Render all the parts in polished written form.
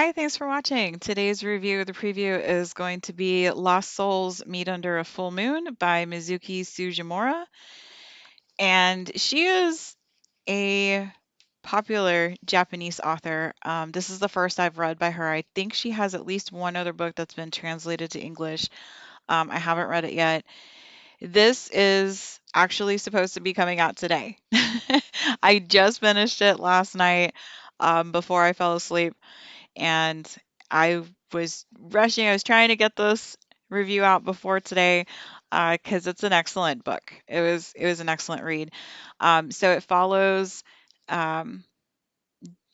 Hi, thanks for watching. Today's review, the preview is going to be Lost Souls Meet Under a Full Moon by Mizuki Tsujimura. And she is a popular Japanese author. This is the first I've read by her. I think she has at least one other book that's been translated to English. I haven't read it yet. This is actually supposed to be coming out today. I just finished it last night before I fell asleep. And I was rushing. I was trying to get this review out before today because it's an excellent book. It was an excellent read. So it follows um,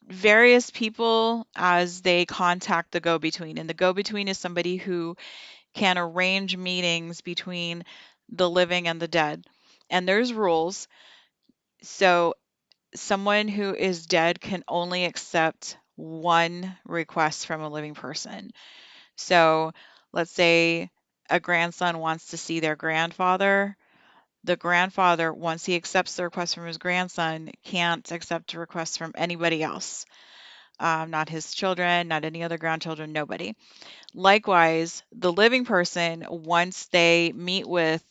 various people as they contact the go-between, and the go-between is somebody who can arrange meetings between the living and the dead. And there's rules. So someone who is dead can only accept one request from a living person. So let's say a grandson wants to see their grandfather. The grandfather, once he accepts the request from his grandson, can't accept a request from anybody else. Not his children, not any other grandchildren, nobody. Likewise, the living person, once they meet with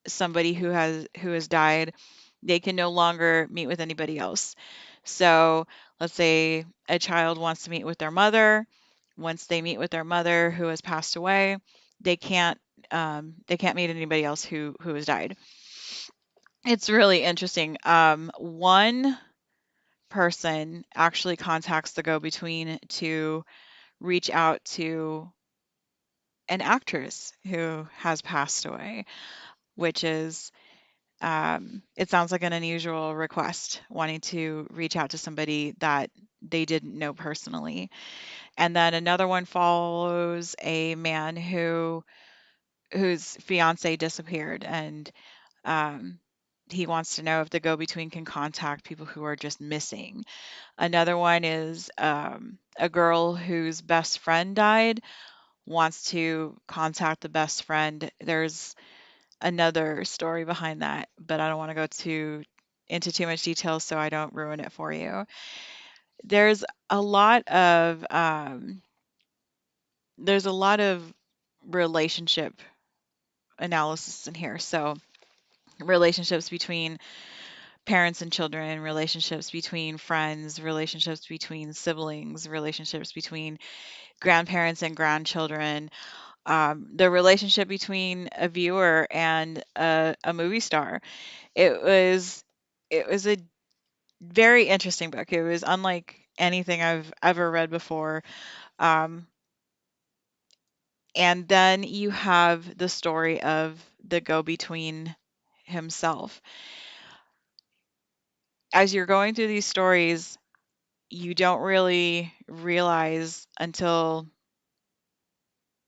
somebody who has died, they can no longer meet with anybody else. So let's say a child wants to meet with their mother. Once they meet with their mother who has passed away, they can't they can't meet anybody else who has died. It's really interesting. One person actually contacts the go-between to reach out to an actress who has passed away, which is it sounds like an unusual request, wanting to reach out to somebody that they didn't know personally. And then another one follows a man whose fiance disappeared, and um, he wants to know if the go-between can contact people who are just missing. Another one is a girl whose best friend died, wants to contact the best friend. There's another story behind that, but I don't want to go into too much detail so I don't ruin it for you. There's a lot of there's a lot of relationship analysis in here. So relationships between parents and children, relationships between friends, relationships between siblings, relationships between grandparents and grandchildren, the relationship between a viewer and a movie star. It was it was a very interesting book. It was unlike anything I've ever read before. Um, and then you have the story of the go-between himself. As you're going through these stories, you don't really realize until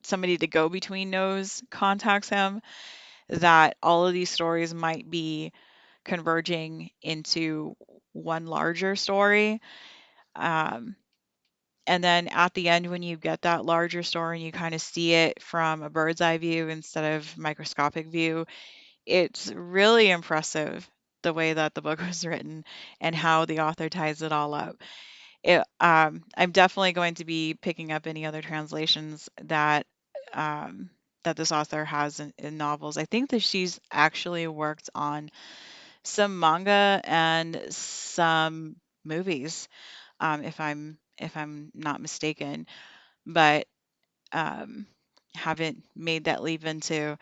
somebody the go-between knows contacts him that all of these stories might be converging into one larger story. Um, And then at the end, when you get that larger story and you kind of see it from a bird's eye view instead of microscopic view, it's really impressive the way that the book was written and how the author ties it all up. I'm definitely going to be picking up any other translations um, that this author has in novels. I think that she's actually worked on some manga and some movies, if I'm not mistaken, but um, haven't made that leap into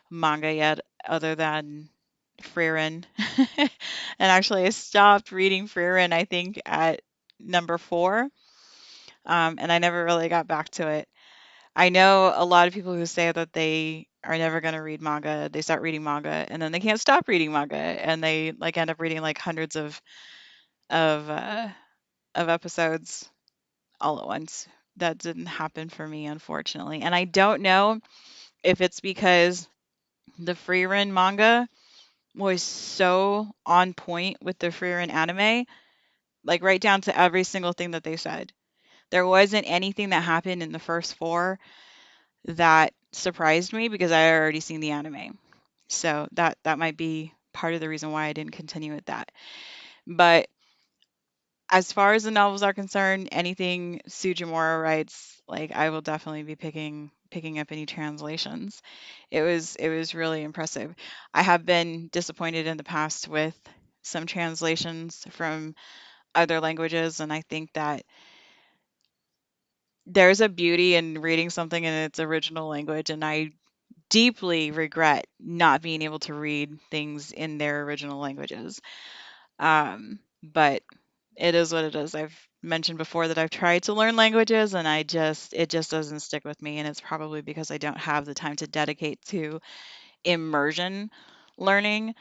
manga yet, other than Frieren. And actually, I stopped reading Frieren, I think, at number 4, and I never really got back to it. I know a lot of people who say that they are never going to read manga. They start reading manga, and then they can't stop reading manga, and they like end up reading like hundreds of uh, of episodes all at once. That didn't happen for me, unfortunately. And I don't know if it's because the free run manga was so on point with the free run anime, like right down to every single thing that they said. There wasn't anything that happened in the first 4 that surprised me because I had already seen the anime. So that might be part of the reason why I didn't continue with that. But as far as the novels are concerned, anything Sujimura writes, like I will definitely be picking up any translations. It was really impressive. I have been disappointed in the past with some translations from other languages, and I think that there's a beauty in reading something in its original language, and I deeply regret not being able to read things in their original languages. But it is what it is. I've mentioned before that I've tried to learn languages and it just doesn't stick with me. And it's probably because I don't have the time to dedicate to immersion learning.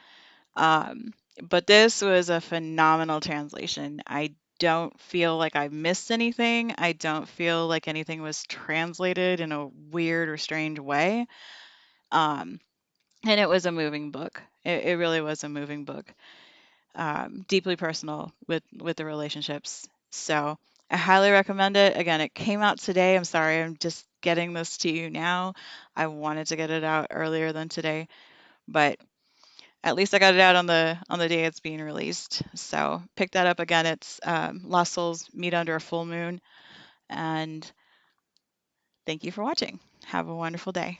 Um, but this was a phenomenal translation. I don't feel like I missed anything. I don't feel like anything was translated in a weird or strange way. Um, and it was a moving book. It really was a moving book, deeply personal with the relationships. So I highly recommend it. Again, it came out today. I'm sorry, I'm just getting this to you now. I wanted to get it out earlier than today, but at least I got it out on the day it's being released. So pick that up again. It's Lost Souls Meet Under a Full Moon, and thank you for watching. Have a wonderful day.